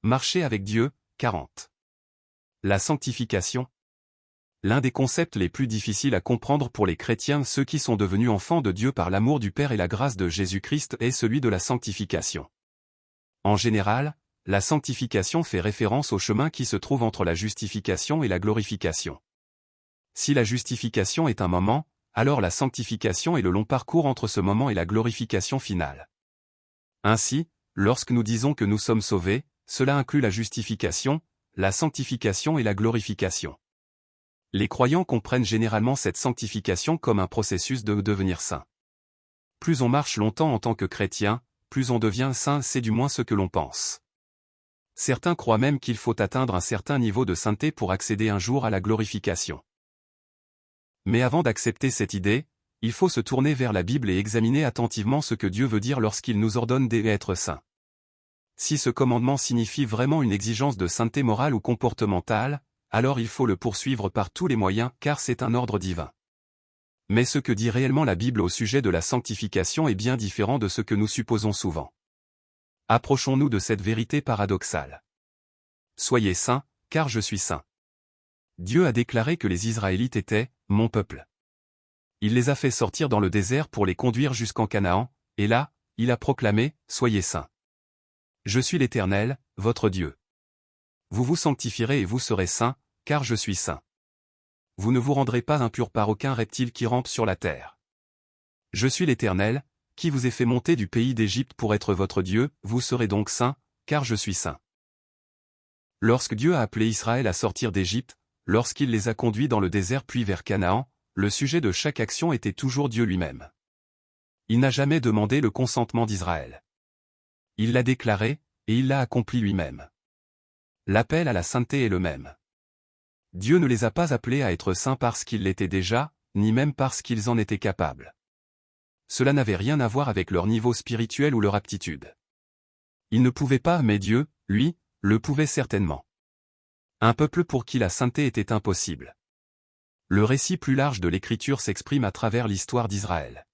Marcher avec Dieu, 40. La sanctification. L'un des concepts les plus difficiles à comprendre pour les chrétiens, ceux qui sont devenus enfants de Dieu par l'amour du Père et la grâce de Jésus-Christ, est celui de la sanctification. En général, la sanctification fait référence au chemin qui se trouve entre la justification et la glorification. Si la justification est un moment, alors la sanctification est le long parcours entre ce moment et la glorification finale. Ainsi, lorsque nous disons que nous sommes sauvés, cela inclut la justification, la sanctification et la glorification. Les croyants comprennent généralement cette sanctification comme un processus de devenir saint. Plus on marche longtemps en tant que chrétien, plus on devient saint, c'est du moins ce que l'on pense. Certains croient même qu'il faut atteindre un certain niveau de sainteté pour accéder un jour à la glorification. Mais avant d'accepter cette idée, il faut se tourner vers la Bible et examiner attentivement ce que Dieu veut dire lorsqu'il nous ordonne d'être saints. Si ce commandement signifie vraiment une exigence de sainteté morale ou comportementale, alors il faut le poursuivre par tous les moyens, car c'est un ordre divin. Mais ce que dit réellement la Bible au sujet de la sanctification est bien différent de ce que nous supposons souvent. Approchons-nous de cette vérité paradoxale. Soyez saints, car je suis saint. Dieu a déclaré que les Israélites étaient « mon peuple ». Il les a fait sortir dans le désert pour les conduire jusqu'en Canaan, et là, il a proclamé « Soyez saints. Je suis l'Éternel, votre Dieu. Vous vous sanctifierez et vous serez saints, car je suis saint. Vous ne vous rendrez pas impurs par aucun reptile qui rampe sur la terre. Je suis l'Éternel, qui vous ai fait monter du pays d'Égypte pour être votre Dieu, vous serez donc saints, car je suis saint. » Lorsque Dieu a appelé Israël à sortir d'Égypte, lorsqu'il les a conduits dans le désert puis vers Canaan, le sujet de chaque action était toujours Dieu lui-même. Il n'a jamais demandé le consentement d'Israël. Il l'a déclaré, et il l'a accompli lui-même. L'appel à la sainteté est le même. Dieu ne les a pas appelés à être saints parce qu'ils l'étaient déjà, ni même parce qu'ils en étaient capables. Cela n'avait rien à voir avec leur niveau spirituel ou leur aptitude. Ils ne pouvaient pas, mais Dieu, lui, le pouvait certainement. Un peuple pour qui la sainteté était impossible. Le récit plus large de l'Écriture s'exprime à travers l'histoire d'Israël.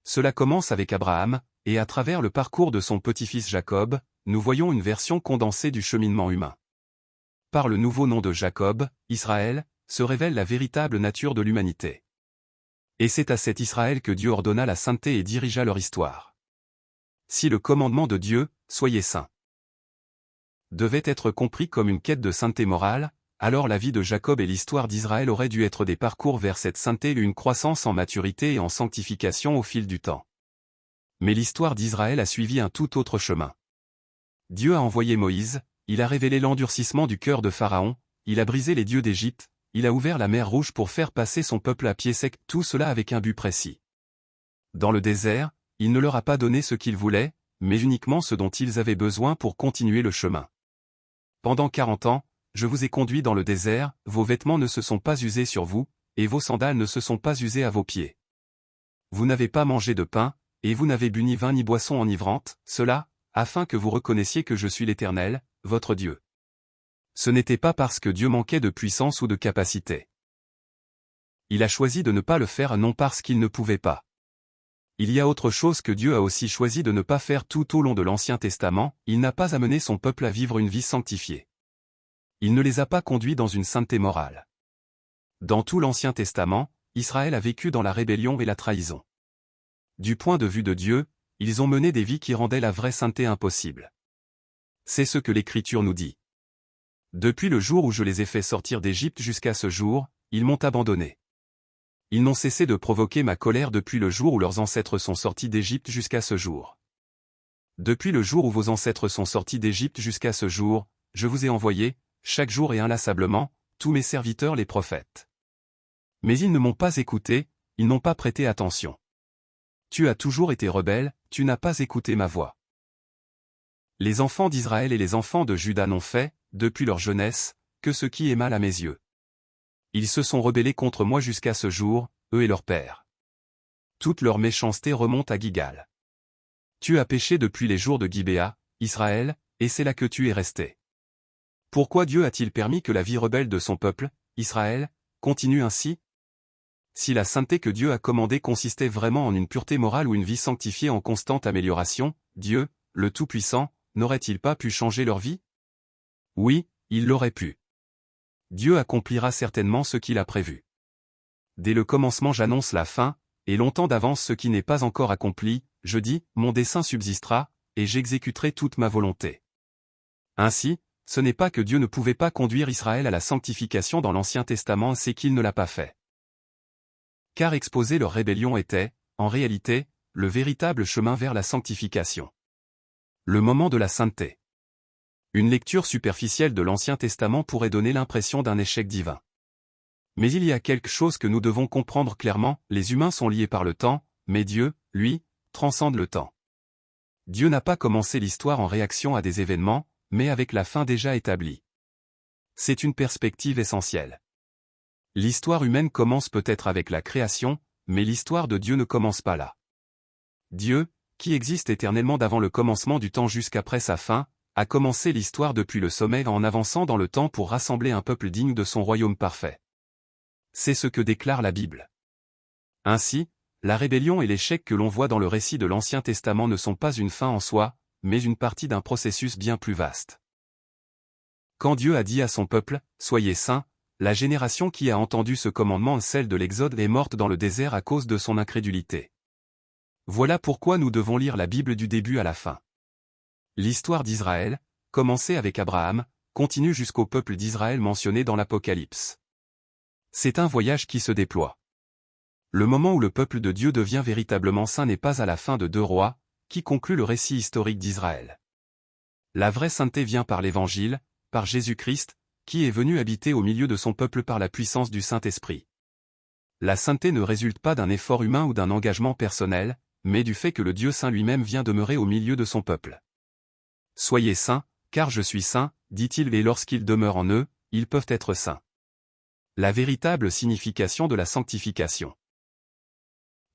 Cela commence avec Abraham, et à travers le parcours de son petit-fils Jacob, nous voyons une version condensée du cheminement humain. Par le nouveau nom de Jacob, Israël, se révèle la véritable nature de l'humanité. Et c'est à cet Israël que Dieu ordonna la sainteté et dirigea leur histoire. Si le commandement de Dieu, « Soyez saints », devait être compris comme une quête de sainteté morale, alors la vie de Jacob et l'histoire d'Israël auraient dû être des parcours vers cette sainteté et une croissance en maturité et en sanctification au fil du temps. Mais l'histoire d'Israël a suivi un tout autre chemin. Dieu a envoyé Moïse, il a révélé l'endurcissement du cœur de Pharaon, il a brisé les dieux d'Égypte, il a ouvert la mer Rouge pour faire passer son peuple à pied sec, tout cela avec un but précis. Dans le désert, il ne leur a pas donné ce qu'ils voulaient, mais uniquement ce dont ils avaient besoin pour continuer le chemin. Pendant 40 ans, je vous ai conduit dans le désert, vos vêtements ne se sont pas usés sur vous, et vos sandales ne se sont pas usées à vos pieds. Vous n'avez pas mangé de pain, et vous n'avez bu ni vin ni boisson enivrante, cela, afin que vous reconnaissiez que je suis l'Éternel, votre Dieu. Ce n'était pas parce que Dieu manquait de puissance ou de capacité. Il a choisi de ne pas le faire non parce qu'il ne pouvait pas. Il y a autre chose que Dieu a aussi choisi de ne pas faire tout au long de l'Ancien Testament, il n'a pas amené son peuple à vivre une vie sanctifiée. Il ne les a pas conduits dans une sainteté morale. Dans tout l'Ancien Testament, Israël a vécu dans la rébellion et la trahison. Du point de vue de Dieu, ils ont mené des vies qui rendaient la vraie sainteté impossible. C'est ce que l'Écriture nous dit. Depuis le jour où je les ai fait sortir d'Égypte jusqu'à ce jour, ils m'ont abandonné. Ils n'ont cessé de provoquer ma colère depuis le jour où leurs ancêtres sont sortis d'Égypte jusqu'à ce jour. Depuis le jour où vos ancêtres sont sortis d'Égypte jusqu'à ce jour, je vous ai envoyé, chaque jour et inlassablement, tous mes serviteurs les prophètes. Mais ils ne m'ont pas écouté, ils n'ont pas prêté attention. Tu as toujours été rebelle, tu n'as pas écouté ma voix. Les enfants d'Israël et les enfants de Juda n'ont fait, depuis leur jeunesse, que ce qui est mal à mes yeux. Ils se sont rebellés contre moi jusqu'à ce jour, eux et leur père. Toute leur méchanceté remonte à Gilgal. Tu as péché depuis les jours de Gibéa, Israël, et c'est là que tu es resté. Pourquoi Dieu a-t-il permis que la vie rebelle de son peuple, Israël, continue ainsi? Si la sainteté que Dieu a commandée consistait vraiment en une pureté morale ou une vie sanctifiée en constante amélioration, Dieu, le Tout-Puissant, n'aurait-il pas pu changer leur vie? Oui, il l'aurait pu. Dieu accomplira certainement ce qu'il a prévu. Dès le commencement j'annonce la fin, et longtemps d'avance ce qui n'est pas encore accompli, je dis, mon dessein subsistera, et j'exécuterai toute ma volonté. Ainsi, ce n'est pas que Dieu ne pouvait pas conduire Israël à la sanctification dans l'Ancien Testament, c'est qu'il ne l'a pas fait. Car exposer leur rébellion était, en réalité, le véritable chemin vers la sanctification. Le moment de la sainteté. Une lecture superficielle de l'Ancien Testament pourrait donner l'impression d'un échec divin. Mais il y a quelque chose que nous devons comprendre clairement, les humains sont liés par le temps, mais Dieu, lui, transcende le temps. Dieu n'a pas commencé l'histoire en réaction à des événements, mais avec la fin déjà établie. C'est une perspective essentielle. L'histoire humaine commence peut-être avec la création, mais l'histoire de Dieu ne commence pas là. Dieu, qui existe éternellement d'avant le commencement du temps jusqu'après sa fin, a commencé l'histoire depuis le sommet en avançant dans le temps pour rassembler un peuple digne de son royaume parfait. C'est ce que déclare la Bible. Ainsi, la rébellion et l'échec que l'on voit dans le récit de l'Ancien Testament ne sont pas une fin en soi, mais une partie d'un processus bien plus vaste. Quand Dieu a dit à son peuple, « Soyez saints », la génération qui a entendu ce commandement, celle de l'Exode, est morte dans le désert à cause de son incrédulité. Voilà pourquoi nous devons lire la Bible du début à la fin. L'histoire d'Israël, commencée avec Abraham, continue jusqu'au peuple d'Israël mentionné dans l'Apocalypse. C'est un voyage qui se déploie. Le moment où le peuple de Dieu devient véritablement saint n'est pas à la fin de 2 Rois, qui conclut le récit historique d'Israël. La vraie sainteté vient par l'Évangile, par Jésus-Christ, qui est venu habiter au milieu de son peuple par la puissance du Saint-Esprit. La sainteté ne résulte pas d'un effort humain ou d'un engagement personnel, mais du fait que le Dieu saint lui-même vient demeurer au milieu de son peuple. « Soyez saints, car je suis saint, dit-il, et lorsqu'ils demeurent en eux, ils peuvent être saints. » La véritable signification de la sanctification.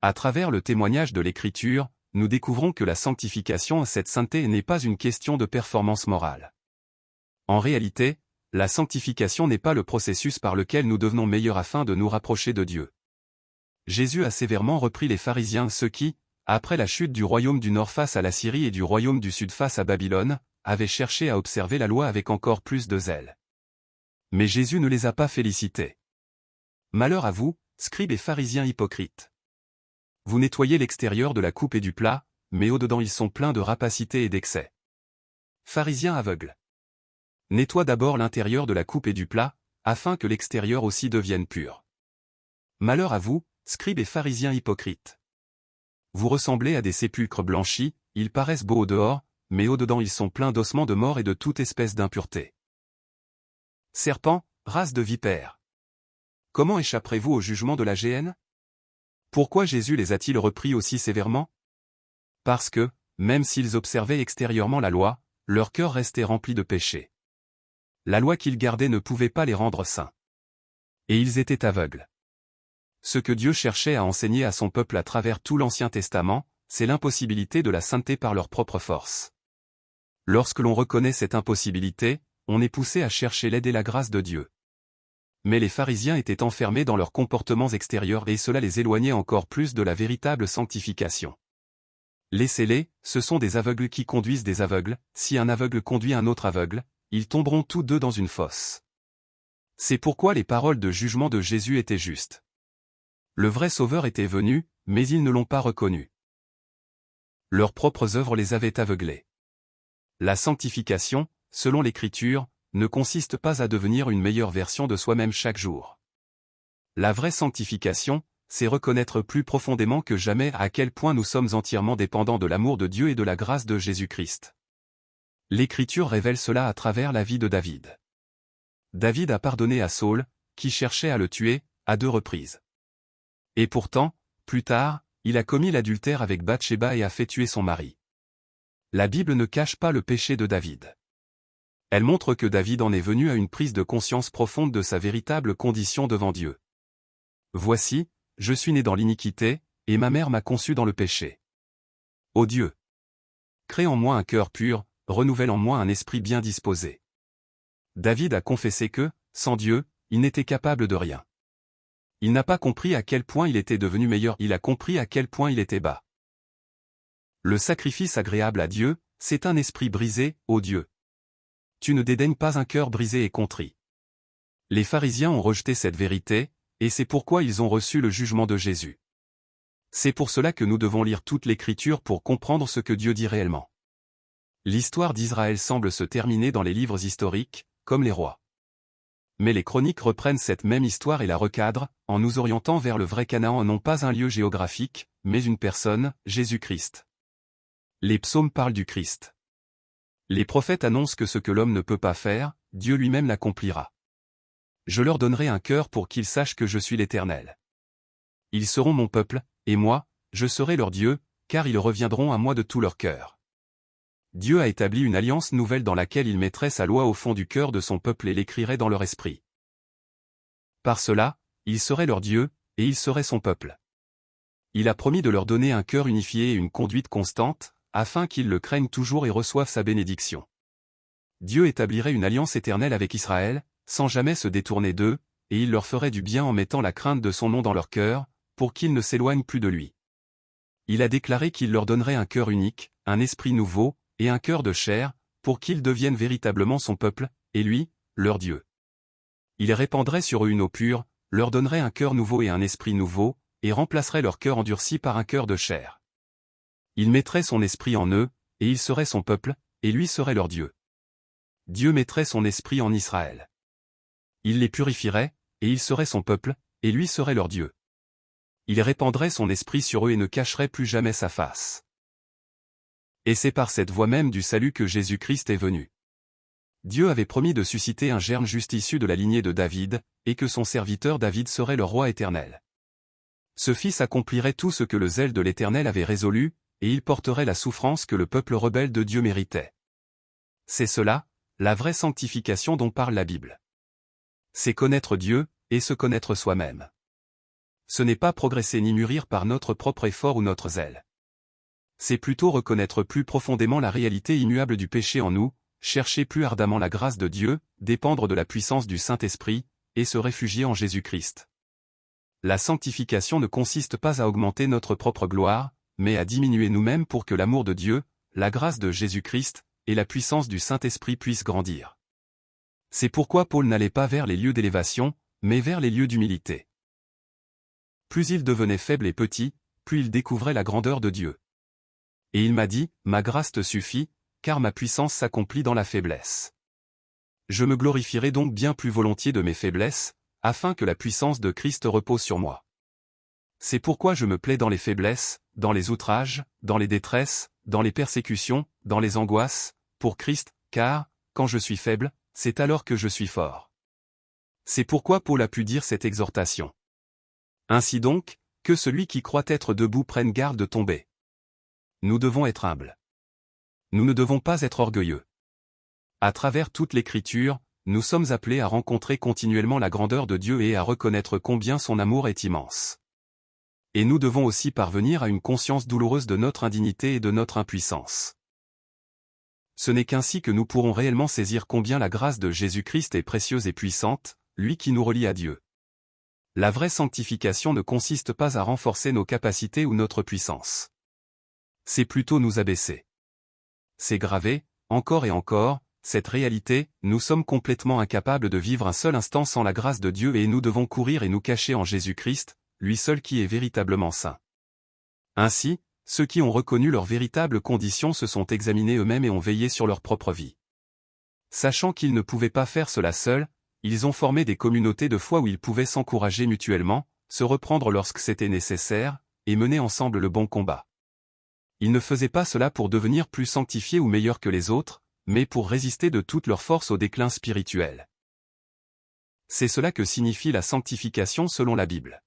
À travers le témoignage de l'Écriture, nous découvrons que la sanctification, cette sainteté, n'est pas une question de performance morale. En réalité, la sanctification n'est pas le processus par lequel nous devenons meilleurs afin de nous rapprocher de Dieu. Jésus a sévèrement repris les pharisiens, ceux qui, après la chute du royaume du Nord face à la Syrie et du royaume du Sud face à Babylone, avaient cherché à observer la loi avec encore plus de zèle. Mais Jésus ne les a pas félicités. « Malheur à vous, scribes et pharisiens hypocrites. Vous nettoyez l'extérieur de la coupe et du plat, mais au-dedans ils sont pleins de rapacité et d'excès. Pharisiens aveugles. Nettoie d'abord l'intérieur de la coupe et du plat, afin que l'extérieur aussi devienne pur. Malheur à vous, scribes et pharisiens hypocrites. Vous ressemblez à des sépulcres blanchis, ils paraissent beaux au dehors, mais au-dedans ils sont pleins d'ossements de mort et de toute espèce d'impureté. Serpents, race de vipères. Comment échapperez-vous au jugement de la géhenne? Pourquoi Jésus les a-t-il repris aussi sévèrement? Parce que, même s'ils observaient extérieurement la loi, leur cœur restait rempli de péché. La loi qu'ils gardaient ne pouvait pas les rendre saints. Et ils étaient aveugles. Ce que Dieu cherchait à enseigner à son peuple à travers tout l'Ancien Testament, c'est l'impossibilité de la sainteté par leur propre force. Lorsque l'on reconnaît cette impossibilité, on est poussé à chercher l'aide et la grâce de Dieu. Mais les pharisiens étaient enfermés dans leurs comportements extérieurs et cela les éloignait encore plus de la véritable sanctification. Laissez-les, ce sont des aveugles qui conduisent des aveugles, si un aveugle conduit un autre aveugle, ils tomberont tous deux dans une fosse. C'est pourquoi les paroles de jugement de Jésus étaient justes. Le vrai Sauveur était venu, mais ils ne l'ont pas reconnu. Leurs propres œuvres les avaient aveuglés. La sanctification, selon l'Écriture, ne consiste pas à devenir une meilleure version de soi-même chaque jour. La vraie sanctification, c'est reconnaître plus profondément que jamais à quel point nous sommes entièrement dépendants de l'amour de Dieu et de la grâce de Jésus-Christ. L'Écriture révèle cela à travers la vie de David. David a pardonné à Saül, qui cherchait à le tuer, à 2 reprises. Et pourtant, plus tard, il a commis l'adultère avec Bathsheba et a fait tuer son mari. La Bible ne cache pas le péché de David. Elle montre que David en est venu à une prise de conscience profonde de sa véritable condition devant Dieu. Voici, je suis né dans l'iniquité, et ma mère m'a conçu dans le péché. Ô Dieu! Crée en moi un cœur pur, renouvelle en moi un esprit bien disposé. David a confessé que, sans Dieu, il n'était capable de rien. Il n'a pas compris à quel point il était devenu meilleur, il a compris à quel point il était bas. Le sacrifice agréable à Dieu, c'est un esprit brisé, ô Dieu. tu ne dédaignes pas un cœur brisé et contrit. Les pharisiens ont rejeté cette vérité, et c'est pourquoi ils ont reçu le jugement de Jésus. C'est pour cela que nous devons lire toute l'Écriture pour comprendre ce que Dieu dit réellement. L'histoire d'Israël semble se terminer dans les livres historiques, comme les rois. Mais les chroniques reprennent cette même histoire et la recadrent, en nous orientant vers le vrai Canaan, non pas un lieu géographique, mais une personne, Jésus-Christ. Les psaumes parlent du Christ. Les prophètes annoncent que ce que l'homme ne peut pas faire, Dieu lui-même l'accomplira. Je leur donnerai un cœur pour qu'ils sachent que je suis l'Éternel. Ils seront mon peuple, et moi, je serai leur Dieu, car ils reviendront à moi de tout leur cœur. Dieu a établi une alliance nouvelle dans laquelle il mettrait sa loi au fond du cœur de son peuple et l'écrirait dans leur esprit. Par cela, il serait leur Dieu, et il serait son peuple. Il a promis de leur donner un cœur unifié et une conduite constante, afin qu'ils le craignent toujours et reçoivent sa bénédiction. Dieu établirait une alliance éternelle avec Israël, sans jamais se détourner d'eux, et il leur ferait du bien en mettant la crainte de son nom dans leur cœur, pour qu'ils ne s'éloignent plus de lui. Il a déclaré qu'il leur donnerait un cœur unique, un esprit nouveau, et un cœur de chair, pour qu'ils deviennent véritablement son peuple, et lui, leur Dieu. Il répandrait sur eux une eau pure, leur donnerait un cœur nouveau et un esprit nouveau, et remplacerait leur cœur endurci par un cœur de chair. Il mettrait son esprit en eux, et ils seraient son peuple, et lui serait leur Dieu. Dieu mettrait son esprit en Israël. Il les purifierait, et ils seraient son peuple, et lui serait leur Dieu. Il répandrait son esprit sur eux et ne cacherait plus jamais sa face. Et c'est par cette voie même du salut que Jésus-Christ est venu. Dieu avait promis de susciter un germe juste issu de la lignée de David, et que son serviteur David serait le roi éternel. Ce fils accomplirait tout ce que le zèle de l'Éternel avait résolu, et il porterait la souffrance que le peuple rebelle de Dieu méritait. C'est cela, la vraie sanctification dont parle la Bible. C'est connaître Dieu, et se connaître soi-même. Ce n'est pas progresser ni mûrir par notre propre effort ou notre zèle. C'est plutôt reconnaître plus profondément la réalité immuable du péché en nous, chercher plus ardemment la grâce de Dieu, dépendre de la puissance du Saint-Esprit, et se réfugier en Jésus-Christ. La sanctification ne consiste pas à augmenter notre propre gloire, mais à diminuer nous-mêmes pour que l'amour de Dieu, la grâce de Jésus-Christ, et la puissance du Saint-Esprit puissent grandir. C'est pourquoi Paul n'allait pas vers les lieux d'élévation, mais vers les lieux d'humilité. Plus il devenait faible et petit, plus il découvrait la grandeur de Dieu. Et il m'a dit, « Ma grâce te suffit, car ma puissance s'accomplit dans la faiblesse. » Je me glorifierai donc bien plus volontiers de mes faiblesses, afin que la puissance de Christ repose sur moi. C'est pourquoi je me plais dans les faiblesses, dans les outrages, dans les détresses, dans les persécutions, dans les angoisses, pour Christ, car, quand je suis faible, c'est alors que je suis fort. C'est pourquoi Paul a pu dire cette exhortation. Ainsi donc, que celui qui croit être debout prenne garde de tomber. Nous devons être humbles. Nous ne devons pas être orgueilleux. À travers toute l'Écriture, nous sommes appelés à rencontrer continuellement la grandeur de Dieu et à reconnaître combien son amour est immense. Et nous devons aussi parvenir à une conscience douloureuse de notre indignité et de notre impuissance. Ce n'est qu'ainsi que nous pourrons réellement saisir combien la grâce de Jésus-Christ est précieuse et puissante, lui qui nous relie à Dieu. La vraie sanctification ne consiste pas à renforcer nos capacités ou notre puissance. C'est plutôt nous abaisser. C'est gravé, encore et encore, cette réalité, nous sommes complètement incapables de vivre un seul instant sans la grâce de Dieu et nous devons courir et nous cacher en Jésus-Christ, lui seul qui est véritablement saint. Ainsi, ceux qui ont reconnu leurs véritables conditions se sont examinés eux-mêmes et ont veillé sur leur propre vie. Sachant qu'ils ne pouvaient pas faire cela seuls, ils ont formé des communautés de foi où ils pouvaient s'encourager mutuellement, se reprendre lorsque c'était nécessaire, et mener ensemble le bon combat. Ils ne faisaient pas cela pour devenir plus sanctifiés ou meilleurs que les autres, mais pour résister de toute leur force au déclin spirituel. C'est cela que signifie la sanctification selon la Bible.